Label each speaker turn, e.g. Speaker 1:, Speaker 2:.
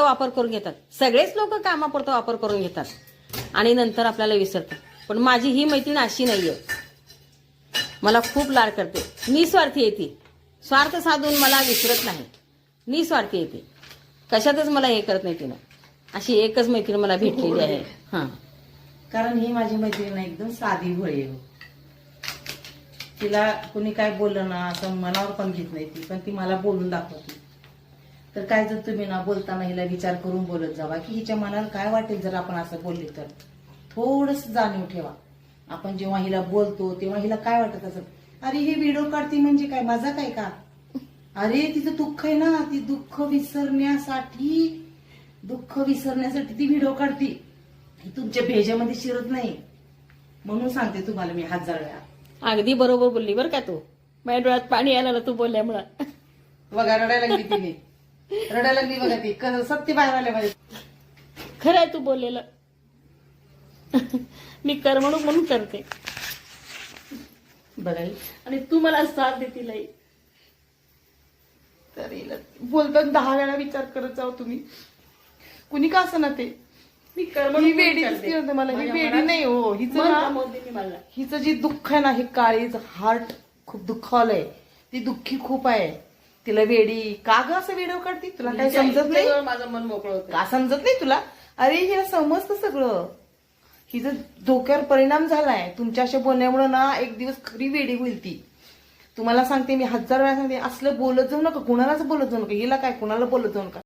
Speaker 1: वापर करून घेतात. सगळेच लोक कामापुरता वापर करून घेतात आणि नंतर आपल्याला विसरतात. पण माझी ही मैत्रीण अशी नाहीये. मला खूप लाड करते. निस्वार्थी येते. स्वार्थ साधून मला विसरत नाही. निस्वार्थी येते. कशातच मला हे करत नाही तिनं. अशी एकच मैत्रीण मला भेटलेली आहे. हां,
Speaker 2: कारण ही माझी मैत्रीण एकदम साधी भोळी आहे. तिला कुणी काय बोललं ना असं मनावर पण घेत नाही ती, पण ती मला बोलून दाखवते. तर काय जर तुम्ही ना बोलताना हिला विचार करून बोलत जावा की हिच्या मनाला काय वाटेल जर आपण असं बोलले तर. थोडस जाणीव ठेवा. आपण जेव्हा हिला बोलतो तेव्हा हिला काय वाटत असं, अरे हे व्हिडिओ काढते म्हणजे काय माझा काय का, अरे तिचं दुःख आहे ना, ती दुःख विसरण्यासाठी ती व्हिडिओ काढते. ही तुमच्या भेजामध्ये शिरत नाही. म्हणून सांगते तुम्हाला मी 1000 वेळा.
Speaker 1: अगदी बरोबर बोलली बरं का तू. माझ्या डोळ्यात पाणी आलं तू बोलल्यामुळं.
Speaker 2: बघा रडायला लागली तिने, रडायला लागली बघा ती. सत्य बाहेर आल्या माझ्या.
Speaker 1: खरं आहे तू बोललेलं. मी करमणूक म्हणून करते
Speaker 2: बघा
Speaker 1: आणि तू मला साथ देतील आई.
Speaker 2: तर हिला बोलताना 10 वेळा विचार करत जाऊ तुम्ही. कुणी का असं ना ते,
Speaker 1: मी
Speaker 2: ही
Speaker 1: करमणूक
Speaker 2: वेडी
Speaker 1: म्हणून
Speaker 2: दिसते
Speaker 1: करते.
Speaker 2: होतं मला. ही
Speaker 1: माझ्या
Speaker 2: वेडी
Speaker 1: मनात
Speaker 2: नाही हो. हिचं
Speaker 1: मन
Speaker 2: ना,
Speaker 1: रमवते मी मला.
Speaker 2: हिचं जे दुःख आहे ना, हे काळीच हार्ट खूप दुःखावलंय. ती दुःखी खूप आहे. तिला वेडी का ग असं व्हिडिओ काढते, तुला काय समजत नाही
Speaker 1: माझं मन मोकळं होतं.
Speaker 2: का, समजत नाही तुला. अरे हिला समजतं सगळं. हिचं डोक्यावर परिणाम झालाय तुमच्या अशा बोलण्यामुळे ना. एक दिवस खरी वेडी होईल ती. तुम्हाला सांगते मी 1000 वेळा सांगते, असलं बोलत जाऊ नका, कुणालाच बोलत जाऊ नका. हिला काय कुणाला बोलत जाऊ नका.